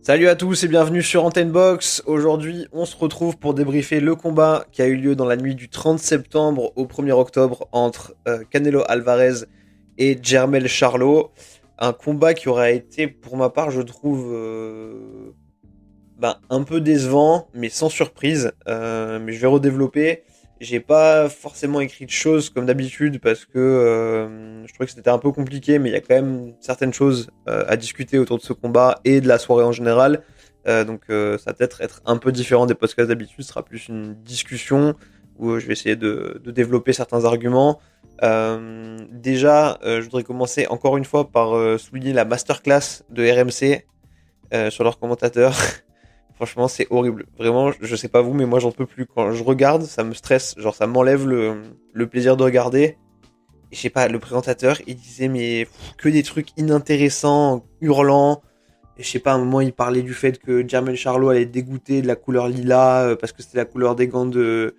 Salut à tous et bienvenue sur Antenne Box. Aujourd'hui, on se retrouve pour débriefer le combat qui a eu lieu dans la nuit du 30 septembre au 1er octobre entre Canelo Alvarez et Jermell Charlo. Un combat qui aura été, pour ma part, je trouve, un peu décevant, mais sans surprise. Mais je vais redévelopper. J'ai pas forcément écrit de choses comme d'habitude parce que je trouvais que c'était un peu compliqué, mais il y a quand même certaines choses à discuter autour de ce combat et de la soirée en général. Donc ça va peut-être être un peu différent des podcasts d'habitude, ce sera plus une discussion où je vais essayer de développer certains arguments. Je voudrais commencer encore une fois par souligner la masterclass de RMC sur leur commentateur. Franchement, c'est horrible. Vraiment, je sais pas vous, mais moi, j'en peux plus. Quand je regarde, ça me stresse. Genre, ça m'enlève le plaisir de regarder. Et je sais pas, le présentateur, il disait, mais que des trucs inintéressants, hurlants. Et je sais pas, à un moment, il parlait du fait que Jermell Charlo allait être dégoûté de la couleur lilas parce que c'était la couleur des gants de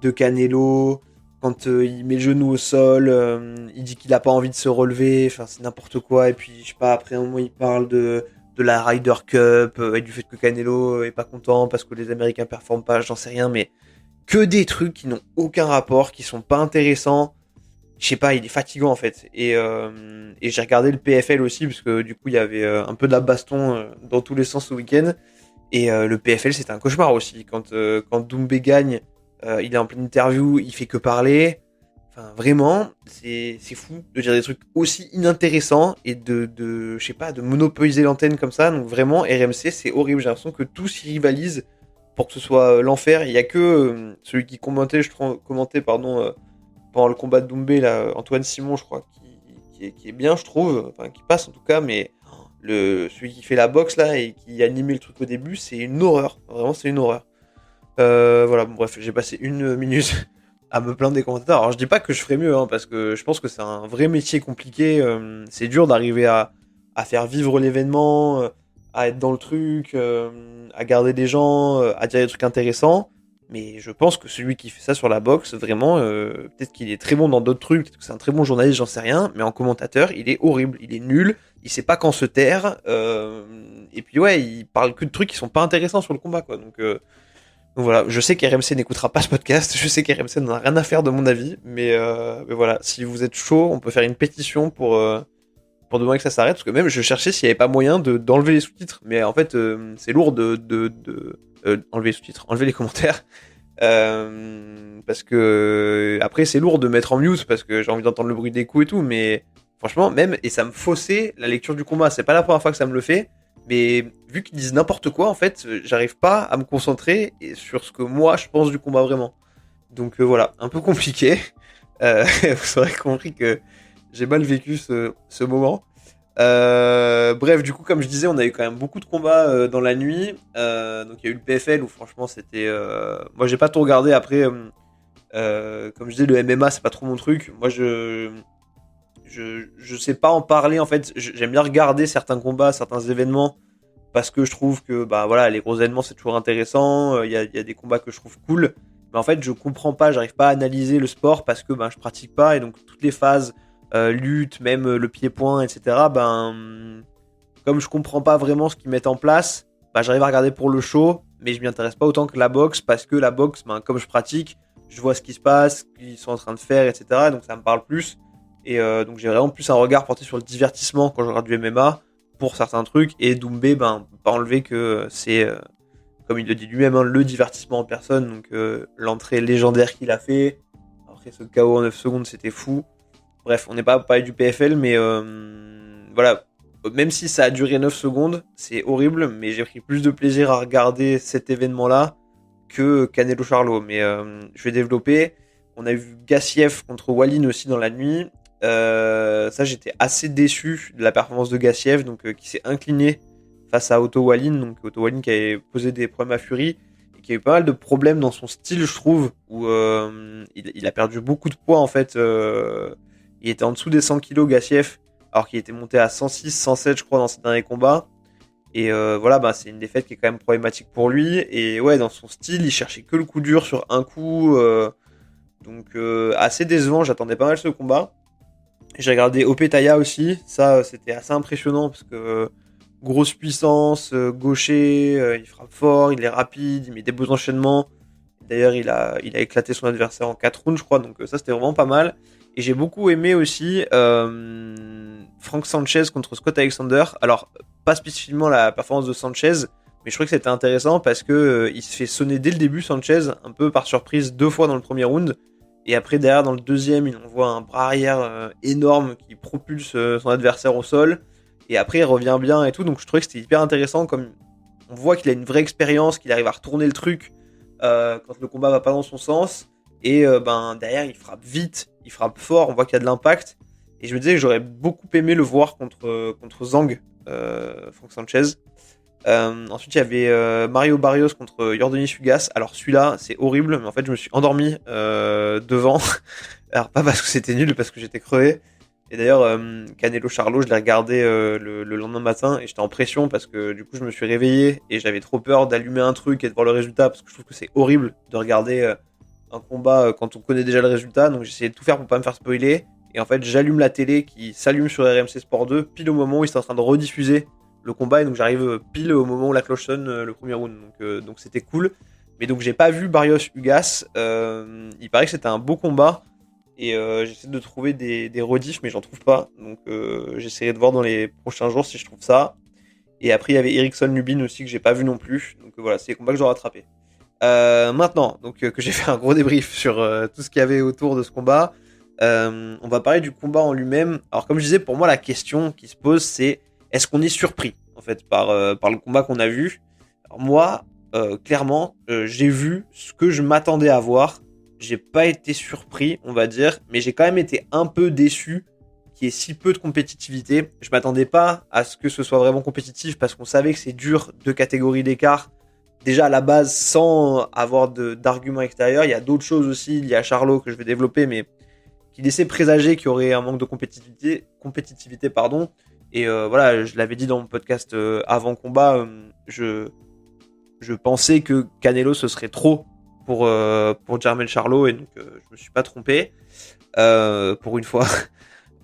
Canelo. Quand il met le genou au sol, il dit qu'il a pas envie de se relever. Enfin, c'est n'importe quoi. Et puis, je sais pas, après un moment, il parle de la Ryder Cup et du fait que Canelo est pas content parce que les Américains performent pas, j'en sais rien, mais que des trucs qui n'ont aucun rapport, qui sont pas intéressants. Je sais pas, il est fatigant en fait. Et j'ai regardé le PFL aussi parce que du coup il y avait un peu de la baston dans tous les sens ce week-end. Et le PFL c'était un cauchemar aussi. Quand Doumbé gagne, il est en pleine interview, il fait que parler. Enfin, vraiment, c'est fou de dire des trucs aussi inintéressants et je sais pas, de monopoliser l'antenne comme ça. Donc vraiment, RMC, c'est horrible. J'ai l'impression que tous y rivalisent pour que ce soit l'enfer. Il y a que celui qui commentait, pendant le combat de Doumbé, là, Antoine Simon, je crois, qui est bien, je trouve. Enfin, qui passe en tout cas, mais celui qui fait la boxe là et qui animait le truc au début, c'est une horreur. Vraiment, c'est une horreur. Voilà, bon, bref, j'ai passé une minute à me plaindre des commentateurs. Alors je dis pas que je ferais mieux, hein, parce que je pense que c'est un vrai métier compliqué. C'est dur d'arriver à faire vivre l'événement, à être dans le truc, à garder des gens, à dire des trucs intéressants. Mais je pense que celui qui fait ça sur la boxe, vraiment, peut-être qu'il est très bon dans d'autres trucs, peut-être que c'est un très bon journaliste, j'en sais rien. Mais en commentateur, il est horrible, il est nul, il sait pas quand se taire. Et puis ouais, il parle que de trucs qui sont pas intéressants sur le combat, quoi. Donc voilà, je sais qu'RMC n'écoutera pas ce podcast, je sais qu'RMC n'en a rien à faire de mon avis, mais voilà, si vous êtes chaud, on peut faire une pétition pour demander que ça s'arrête, parce que même je cherchais s'il n'y avait pas moyen d'enlever les sous-titres, mais en fait c'est lourd de enlever les sous-titres, enlever les commentaires, parce que après c'est lourd de mettre en mute, parce que j'ai envie d'entendre le bruit des coups et tout, mais franchement même, et ça me faussait la lecture du combat, c'est pas la première fois que ça me le fait, mais vu qu'ils disent n'importe quoi, en fait, j'arrive pas à me concentrer sur ce que moi je pense du combat vraiment. Donc voilà, un peu compliqué. Vous aurez compris que j'ai mal vécu ce moment. Bref, du coup, comme je disais, on a eu quand même beaucoup de combats dans la nuit. Donc il y a eu le PFL où franchement c'était... Moi j'ai pas tout regardé après. Comme je disais, le MMA c'est pas trop mon truc. Moi je sais pas en parler en fait. J'aime bien regarder certains combats, certains événements parce que je trouve que bah voilà, les gros événements c'est toujours intéressant. Il y a des combats que je trouve cool, mais en fait je comprends pas, j'arrive pas à analyser le sport parce que je pratique pas et donc toutes les phases lutte, même le pied-point, etc. Comme je comprends pas vraiment ce qu'ils mettent en place, j'arrive à regarder pour le show, mais je m'y intéresse pas autant que la boxe parce que la boxe, comme je pratique, je vois ce qui se passe, ce qu'ils sont en train de faire, etc. Donc ça me parle plus. Et donc j'ai vraiment plus un regard porté sur le divertissement quand je regarde du MMA pour certains trucs. Et Doumbé, pas enlever que c'est, comme il le dit lui-même, hein, le divertissement en personne. Donc l'entrée légendaire qu'il a fait. Après ce KO en 9 secondes, c'était fou. Bref, on n'est pas à parler du PFL, mais voilà. Même si ça a duré 9 secondes, c'est horrible, mais j'ai pris plus de plaisir à regarder cet événement-là que Canelo Charlo. Mais je vais développer. On a vu Gassiev contre Wallin aussi dans la nuit. Ça, j'étais assez déçu de la performance de Gassiev, donc qui s'est incliné face à Otto Wallin. Donc Otto Wallin qui avait posé des problèmes à Fury et qui a eu pas mal de problèmes dans son style, je trouve, où il a perdu beaucoup de poids en fait. Il était en dessous des 100 kilos Gassiev, alors qu'il était monté à 106, 107 je crois dans ses derniers combats. Et voilà, c'est une défaite qui est quand même problématique pour lui. Et ouais, dans son style, il cherchait que le coup dur sur un coup. Donc assez décevant, j'attendais pas mal ce combat. J'ai regardé Opetaya aussi, ça c'était assez impressionnant parce que grosse puissance, gaucher, il frappe fort, il est rapide, il met des beaux enchaînements. D'ailleurs, il a éclaté son adversaire en 4 rounds, je crois, donc ça c'était vraiment pas mal. Et j'ai beaucoup aimé aussi Frank Sanchez contre Scott Alexander. Alors, pas spécifiquement la performance de Sanchez, mais je trouvais que c'était intéressant parce que il se fait sonner dès le début, Sanchez, un peu par surprise, 2 fois dans le premier round. Et après, derrière, dans le deuxième, il envoie un bras arrière énorme qui propulse son adversaire au sol. Et après, il revient bien et tout. Donc, je trouvais que c'était hyper intéressant. Comme on voit qu'il a une vraie expérience, qu'il arrive à retourner le truc quand le combat va pas dans son sens. Et derrière, il frappe vite, il frappe fort. On voit qu'il y a de l'impact. Et je me disais que j'aurais beaucoup aimé le voir contre Zhang, Frank Sanchez. Ensuite, il y avait Mario Barrios contre Yordenis Ugas. Alors celui-là, c'est horrible, mais en fait, je me suis endormi devant. Alors pas parce que c'était nul, parce que j'étais crevé. Et d'ailleurs, Canelo Charlo, je l'ai regardé le lendemain matin et j'étais en pression parce que du coup, je me suis réveillé et j'avais trop peur d'allumer un truc et de voir le résultat parce que je trouve que c'est horrible de regarder un combat quand on connaît déjà le résultat. Donc j'essayais de tout faire pour pas me faire spoiler. Et en fait, j'allume la télé qui s'allume sur RMC Sport 2 pile au moment où ils sont en train de rediffuser le combat, et donc j'arrive pile au moment où la cloche sonne le premier round, donc c'était cool. Mais donc j'ai pas vu Barrios Ugas, il paraît que c'était un beau combat, et j'essaie de trouver des rediffs, mais j'en trouve pas, donc j'essaierai de voir dans les prochains jours si je trouve ça. Et après il y avait Erickson Lubin aussi que j'ai pas vu non plus, donc voilà, c'est les combats que je dois rattraper. Maintenant, donc que j'ai fait un gros débrief sur tout ce qu'il y avait autour de ce combat, on va parler du combat en lui-même. Alors comme je disais, pour moi la question qui se pose c'est: est-ce qu'on est surpris en fait par le combat qu'on a vu? Alors moi, clairement, j'ai vu ce que je m'attendais à voir. J'ai pas été surpris, on va dire, mais j'ai quand même été un peu déçu qu'il y ait si peu de compétitivité. Je m'attendais pas à ce que ce soit vraiment compétitif parce qu'on savait que c'est dur, 2 catégories d'écart. Déjà à la base, sans avoir d'arguments extérieurs, il y a d'autres choses aussi. Il y a Charlo que je vais développer, mais qui laissait présager qu'il y aurait un manque de compétitivité pardon. Et voilà, je l'avais dit dans mon podcast avant combat, je pensais que Canelo ce serait trop pour Jermell Charlo, et donc je me suis pas trompé pour une fois.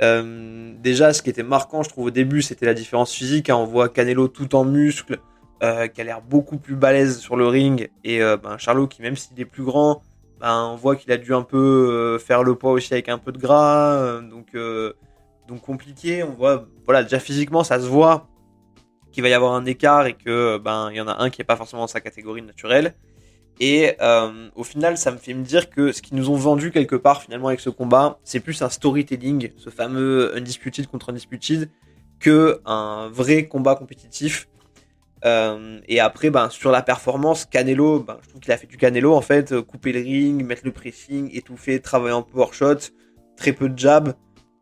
Déjà, ce qui était marquant, je trouve, au début, c'était la différence physique. Hein. On voit Canelo tout en muscles, qui a l'air beaucoup plus balèze sur le ring, et Charlo qui, même s'il est plus grand, on voit qu'il a dû un peu faire le poids aussi avec un peu de gras, donc compliqué. On voit, voilà, déjà physiquement, ça se voit qu'il va y avoir un écart et que il y en a un qui est pas forcément dans sa catégorie naturelle. Et au final, ça me fait me dire que ce qu'ils nous ont vendu quelque part finalement avec ce combat, c'est plus un storytelling, ce fameux Undisputed contre Undisputed, que un vrai combat compétitif. Et après, sur la performance, Canelo, je trouve qu'il a fait du Canelo en fait, couper le ring, mettre le pressing, étouffer, travailler en power shot, très peu de jab,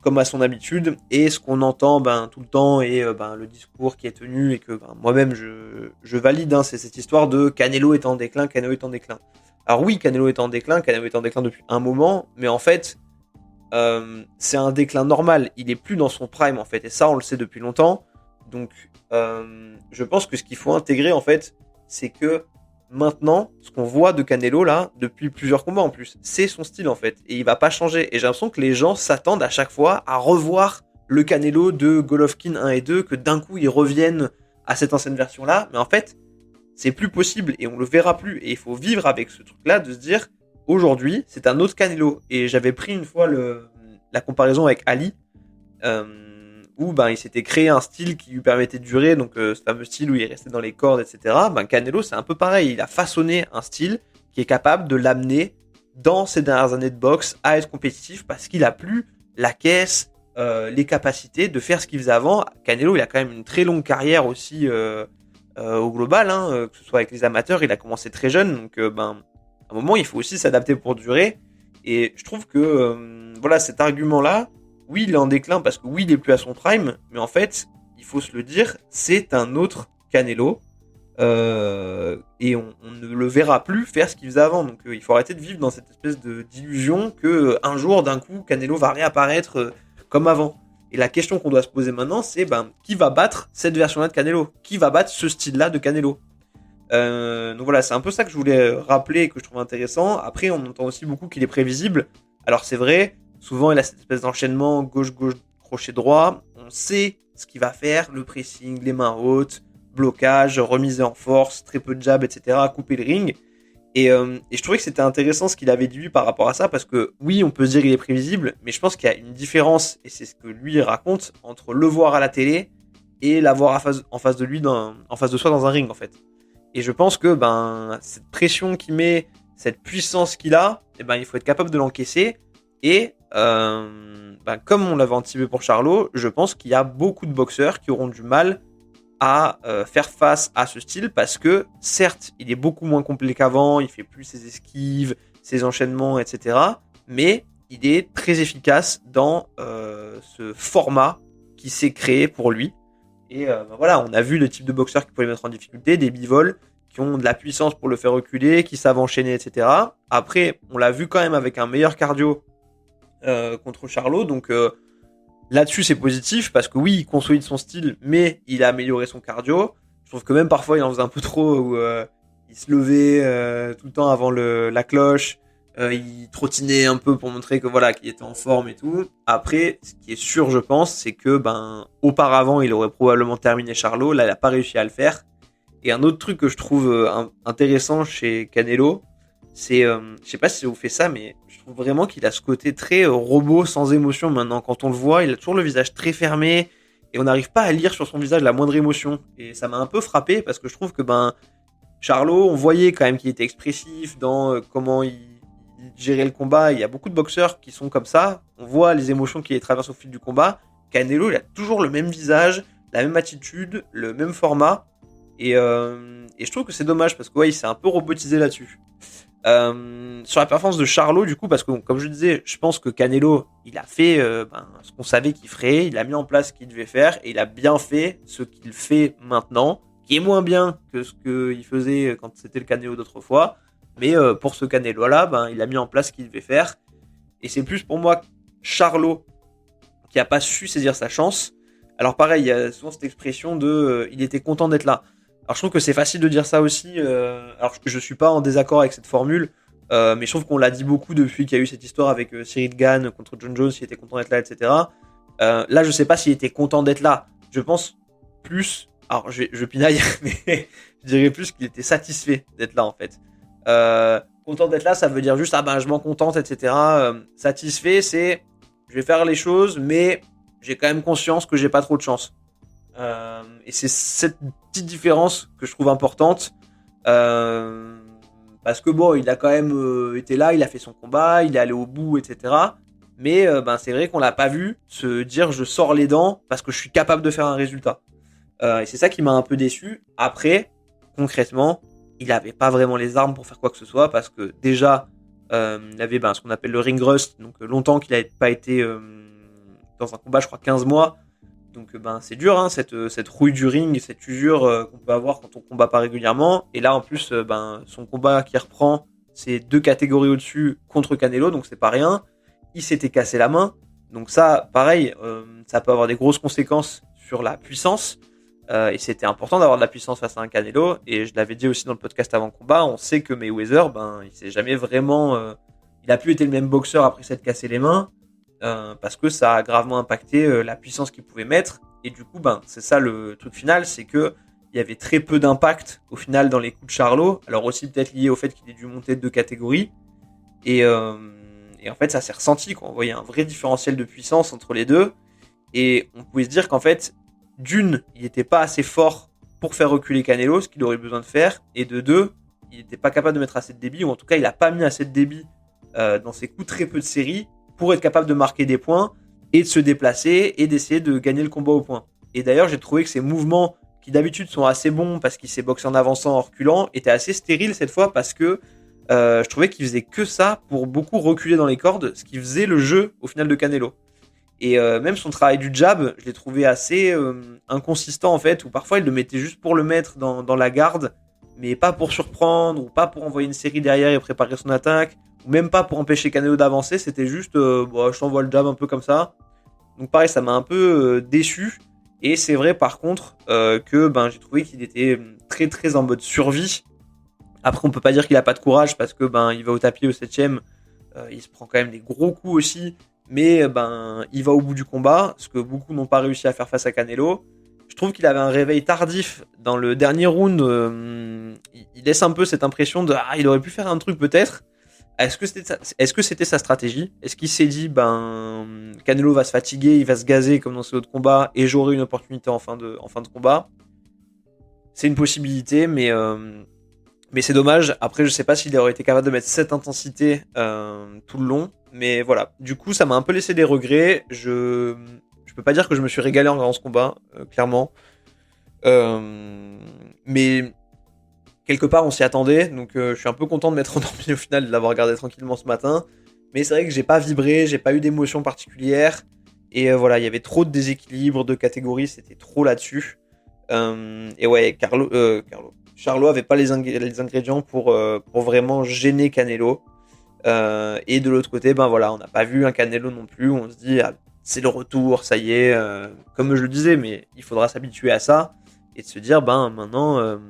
comme à son habitude. Et ce qu'on entend tout le temps, et le discours qui est tenu, et que moi-même je valide, hein, c'est cette histoire de Canelo est en déclin, Canelo est en déclin. Alors oui, Canelo est en déclin depuis un moment, mais en fait, c'est un déclin normal. Il est plus dans son prime en fait, et ça on le sait depuis longtemps. Donc, je pense que ce qu'il faut intégrer, en fait, c'est que maintenant, ce qu'on voit de Canelo, là, depuis plusieurs combats en plus, c'est son style, en fait. Et il va pas changer. Et j'ai l'impression que les gens s'attendent à chaque fois à revoir le Canelo de Golovkin 1 et 2, que d'un coup, ils reviennent à cette ancienne version-là. Mais en fait, c'est plus possible et on le verra plus. Et il faut vivre avec ce truc-là, de se dire, aujourd'hui, c'est un autre Canelo. Et j'avais pris une fois la comparaison avec Ali, où il s'était créé un style qui lui permettait de durer, donc ce fameux style où il restait dans les cordes, etc. Canelo, c'est un peu pareil. Il a façonné un style qui est capable de l'amener dans ces dernières années de boxe à être compétitif parce qu'il a plus la caisse, les capacités de faire ce qu'il faisait avant. Canelo, il a quand même une très longue carrière aussi au global, hein, que ce soit avec les amateurs. Il a commencé très jeune, donc à un moment, il faut aussi s'adapter pour durer. Et je trouve que voilà, cet argument-là, oui, il est en déclin parce que oui, il est plus à son prime, mais en fait, il faut se le dire, c'est un autre Canelo, et on ne le verra plus faire ce qu'il faisait avant. Donc il faut arrêter de vivre dans cette espèce d'illusion que un jour, d'un coup, Canelo va réapparaître comme avant. Et la question qu'on doit se poser maintenant, c'est qui va battre cette version-là de Canelo? Qui va battre ce style-là de Canelo? Donc voilà, c'est un peu ça que je voulais rappeler et que je trouve intéressant. Après, on entend aussi beaucoup qu'il est prévisible. Alors c'est vrai, souvent il a cette espèce d'enchaînement gauche-gauche, crochet droit. On on sait ce qu'il va faire, le pressing, les mains hautes, blocage, remise en force, très peu de jab, etc., couper le ring. Et je trouvais que c'était intéressant ce qu'il avait dit lui par rapport à ça, parce que oui, on peut se dire qu'il est prévisible, mais je pense qu'il y a une différence, et c'est ce que lui raconte, entre le voir à la télé et l'avoir en face de lui, en face de soi dans un ring en fait. Et je pense que cette pression qu'il met, cette puissance qu'il a, il faut être capable de l'encaisser. Et comme on l'avait anticipé pour Charlo, je pense qu'il y a beaucoup de boxeurs qui auront du mal à faire face à ce style parce que certes il est beaucoup moins complet qu'avant, il fait plus ses esquives, ses enchaînements, etc. Mais il est très efficace dans ce format qui s'est créé pour lui. Et voilà, on a vu le type de boxeurs qui pouvaient le mettre en difficulté, des bivoles qui ont de la puissance pour le faire reculer, qui savent enchaîner, etc. Après, on l'a vu quand même avec un meilleur cardio contre Charlo, donc là-dessus, c'est positif parce que oui, il consolide son style, mais il a amélioré son cardio. Je trouve que même parfois, il en faisait un peu trop où il se levait tout le temps avant la cloche. Il trottinait un peu pour montrer que voilà, qu'il était en forme et tout. Après, ce qui est sûr, je pense, c'est que auparavant, il aurait probablement terminé Charlo. Là, il n'a pas réussi à le faire. Et un autre truc que je trouve intéressant chez Canelo, c'est, je sais pas si ça vous fait ça, mais je trouve vraiment qu'il a ce côté très robot, sans émotion maintenant. Quand on le voit, il a toujours le visage très fermé et on n'arrive pas à lire sur son visage la moindre émotion. Et ça m'a un peu frappé parce que je trouve que Charlo, on voyait quand même qu'il était expressif dans comment il gérait le combat. Il y a beaucoup de boxeurs qui sont comme ça. On voit les émotions qui les traversent au fil du combat. Canelo, il a toujours le même visage, la même attitude, le même format. Et je trouve que c'est dommage parce que ouais, il s'est un peu robotisé là-dessus. Sur la performance de Charlo, du coup, parce que comme je disais, je pense que Canelo, il a fait ce qu'on savait qu'il ferait, il a mis en place ce qu'il devait faire et il a bien fait ce qu'il fait maintenant, qui est moins bien que ce qu'il faisait quand c'était le Canelo d'autrefois. Mais pour ce Canelo-là, il a mis en place ce qu'il devait faire. Et c'est plus pour moi Charlo qui a pas su saisir sa chance. Alors pareil, il y a souvent cette expression de il était content d'être là. Alors je trouve que c'est facile de dire ça aussi. Alors je suis pas en désaccord avec cette formule, mais je trouve qu'on l'a dit beaucoup depuis qu'il y a eu cette histoire avec Cyril Gane contre John Jones, s'il était content d'être là, etc. Là, je sais pas s'il était content d'être là. Je pense plus. Alors je pinaille, mais je dirais plus qu'il était satisfait d'être là en fait. Content d'être là, ça veut dire juste je m'en contente, etc. Satisfait, c'est je vais faire les choses, mais j'ai quand même conscience que j'ai pas trop de chance. Et c'est cette petite différence que je trouve importante parce que bon, il a quand même été là, il a fait son combat, il est allé au bout, etc. Mais c'est vrai qu'on l'a pas vu se dire je sors les dents parce que je suis capable de faire un résultat. Et c'est ça qui m'a un peu déçu. Après, concrètement, il avait pas vraiment les armes pour faire quoi que ce soit parce que déjà, il avait ce qu'on appelle le ring rust, donc longtemps qu'il n'avait pas été dans un combat, je crois 15 mois. Donc c'est dur, hein, cette rouille du ring, cette usure qu'on peut avoir quand on combat pas régulièrement. Et là en plus, son combat qui reprend, c'est 2 catégories au-dessus contre Canelo, donc c'est pas rien. Il s'était cassé la main, donc ça, pareil, ça peut avoir des grosses conséquences sur la puissance. Et c'était important d'avoir de la puissance face à un Canelo. Et je l'avais dit aussi dans le podcast avant le combat, on sait que Mayweather, il s'est jamais vraiment, il a plus été le même boxeur après s'être cassé les mains. Parce que ça a gravement impacté la puissance qu'il pouvait mettre. Et du coup, c'est ça le truc final, c'est que il y avait très peu d'impact au final dans les coups de Charlo. Alors aussi peut-être lié au fait qu'il ait dû monter de 2 catégories. Et en fait, ça s'est ressenti, quoi. On voyait un vrai différentiel de puissance entre les deux. Et on pouvait se dire qu'en fait, d'une, il n'était pas assez fort pour faire reculer Canelo, ce qu'il aurait besoin de faire. Et de deux, il n'était pas capable de mettre assez de débit, ou en tout cas, il n'a pas mis assez de débit dans ses coups, très peu de séries, pour être capable de marquer des points et de se déplacer et d'essayer de gagner le combat au point. Et d'ailleurs, j'ai trouvé que ces mouvements, qui d'habitude sont assez bons parce qu'il s'est boxé en avançant, en reculant, étaient assez stériles cette fois parce que je trouvais qu'il faisait que ça pour beaucoup reculer dans les cordes, ce qui faisait le jeu au final de Canelo. Et même son travail du jab, je l'ai trouvé assez inconsistant en fait, où parfois il le mettait juste pour le mettre dans la garde, mais pas pour surprendre, ou pas pour envoyer une série derrière et préparer son attaque, ou même pas pour empêcher Canelo d'avancer, c'était juste je t'envoie le jab un peu comme ça. Donc pareil, ça m'a un peu déçu. Et c'est vrai par contre que j'ai trouvé qu'il était très très en mode survie. Après on peut pas dire qu'il a pas de courage parce que il va au tapis au 7ème, il se prend quand même des gros coups aussi. mais il va au bout du combat, ce que beaucoup n'ont pas réussi à faire face à Canelo. Je trouve qu'il avait un réveil tardif dans le dernier round. Il laisse un peu cette impression de il aurait pu faire un truc peut-être. Est-ce que c'était sa stratégie? Est-ce qu'il s'est dit Canelo va se fatiguer, il va se gazer comme dans ses autres combats et j'aurai une opportunité en fin de combat? C'est une possibilité, mais c'est dommage. Après, je sais pas s'il aurait été capable de mettre cette intensité tout le long. Mais voilà. Du coup, ça m'a un peu laissé des regrets. Je peux pas dire que je me suis régalé en regardant ce combat, clairement. Mais quelque part, on s'y attendait. Donc, je suis un peu content de m'être endormi au final, de l'avoir regardé tranquillement ce matin. Mais c'est vrai que j'ai pas vibré, j'ai pas eu d'émotion particulière. Et voilà, il y avait trop de déséquilibre de catégories, c'était trop là-dessus. Et ouais, Charlo avait pas les ingrédients pour vraiment gêner Canelo. Et de l'autre côté, on n'a pas vu un Canelo non plus. Où on se dit, c'est le retour, ça y est. Comme je le disais, mais il faudra s'habituer à ça et de se dire, maintenant,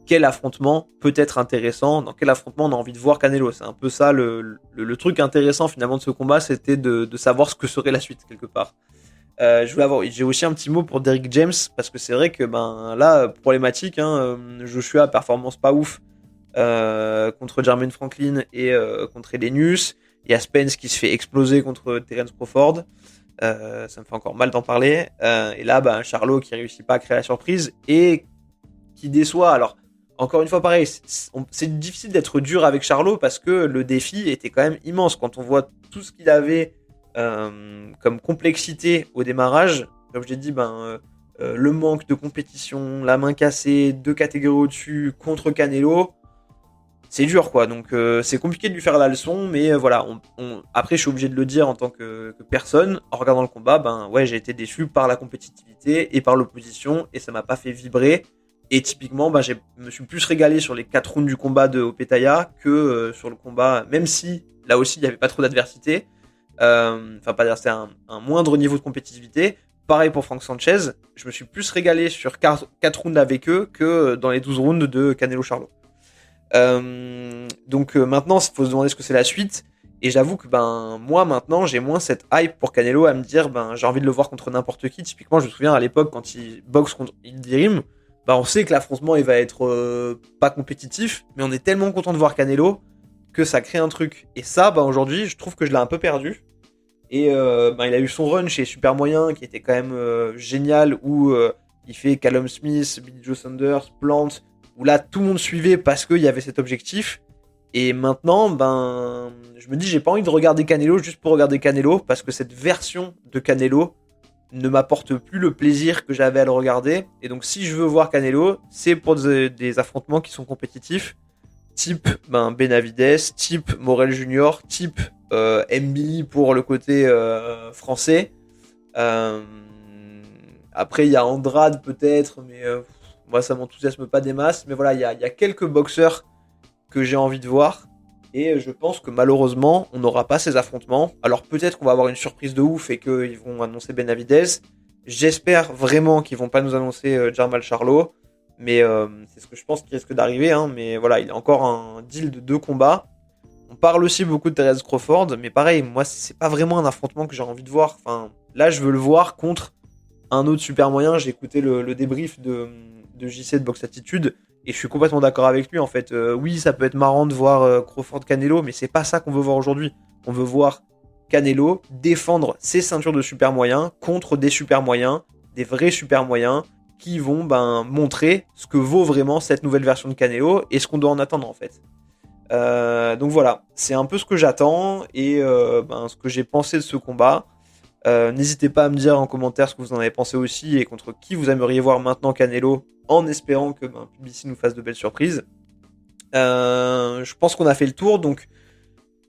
quel affrontement peut être intéressant, dans quel affrontement on a envie de voir Canelo. C'est un peu ça le truc intéressant finalement de ce combat, c'était de savoir ce que serait la suite quelque part. J'ai aussi un petit mot pour Derrick James parce que c'est vrai que là problématique, Joshua performance pas ouf contre Jermaine Franklin et contre Edenius. Il y a Spence qui se fait exploser contre Terence Crawford. Ça me fait encore mal d'en parler. Et là, Charlo qui réussit pas à créer la surprise et qui déçoit. Alors, encore une fois, pareil, c'est difficile d'être dur avec Charlo parce que le défi était quand même immense. Quand on voit tout ce qu'il avait comme complexité au démarrage, comme je l'ai dit, le manque de compétition, la main cassée, 2 catégories au-dessus contre Canelo, c'est dur quoi. Donc c'est compliqué de lui faire la leçon, mais voilà. Après, je suis obligé de le dire en tant que personne. En regardant le combat, j'ai été déçu par la compétitivité et par l'opposition, et ça m'a pas fait vibrer. Et typiquement, je me suis plus régalé sur les 4 rounds du combat de Opetaya que sur le combat, même si là aussi il n'y avait pas trop d'adversité. Pas dire, c'est un moindre niveau de compétitivité. Pareil pour Frank Sanchez, je me suis plus régalé sur 4 rounds avec eux que dans les 12 rounds de Canelo Charlo. Donc maintenant, il faut se demander ce que c'est la suite. Et j'avoue que moi maintenant, j'ai moins cette hype pour Canelo à me dire j'ai envie de le voir contre n'importe qui. Typiquement, je me souviens à l'époque quand il boxe contre Ildirim, on sait que l'affrontement il va être pas compétitif, mais on est tellement content de voir Canelo que ça crée un truc. Et ça, aujourd'hui, je trouve que je l'ai un peu perdu. Et il a eu son run chez Super Moyen qui était quand même génial, où il fait Callum Smith, Billy Joe Saunders, Plant, où là tout le monde suivait parce qu'il y avait cet objectif. Et maintenant, je me dis, j'ai pas envie de regarder Canelo juste pour regarder Canelo, parce que cette version de Canelo ne m'apporte plus le plaisir que j'avais à le regarder. Et donc si je veux voir Canelo, c'est pour des affrontements qui sont compétitifs, type Benavidez, type Morel Junior, type Mbili pour le côté français. Après il y a Andrade peut-être, mais moi ça m'enthousiasme pas des masses. Mais voilà, il y a quelques boxeurs que j'ai envie de voir. Et je pense que malheureusement, on n'aura pas ces affrontements. Alors peut-être qu'on va avoir une surprise de ouf et qu'ils vont annoncer Benavidez. J'espère vraiment qu'ils vont pas nous annoncer Jermall Charlo. Mais c'est ce que je pense qui risque d'arriver. Mais voilà, il a encore un deal de 2 combats. On parle aussi beaucoup de Terence Crawford. Mais pareil, moi, c'est pas vraiment un affrontement que j'ai envie de voir. Enfin, là, je veux le voir contre un autre super moyen. J'ai écouté le débrief de JC de Box Attitude. Et je suis complètement d'accord avec lui en fait. Oui, ça peut être marrant de voir Crawford Canelo, mais c'est pas ça qu'on veut voir aujourd'hui. On veut voir Canelo défendre ses ceintures de super moyens contre des super moyens, des vrais super moyens qui vont montrer ce que vaut vraiment cette nouvelle version de Canelo et ce qu'on doit en attendre en fait. Donc voilà, c'est un peu ce que j'attends et ce que j'ai pensé de ce combat. N'hésitez pas à me dire en commentaire ce que vous en avez pensé aussi et contre qui vous aimeriez voir maintenant Canelo, en espérant que PBC nous fasse de belles surprises. Je pense qu'on a fait le tour, donc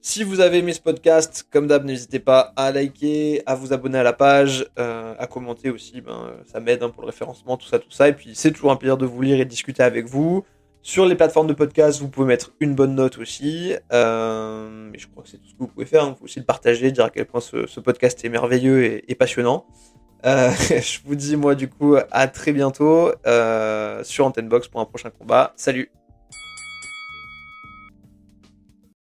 si vous avez aimé ce podcast, comme d'hab, n'hésitez pas à liker, à vous abonner à la page, à commenter aussi, ça m'aide pour le référencement, tout ça, et puis c'est toujours un plaisir de vous lire et de discuter avec vous. Sur les plateformes de podcast, vous pouvez mettre une bonne note aussi. Mais je crois que c'est tout ce que vous pouvez faire. Vous pouvez aussi le partager, dire à quel point ce podcast est merveilleux et passionnant. Je vous dis, moi, du coup, à très bientôt sur Antenne Box pour un prochain combat. Salut!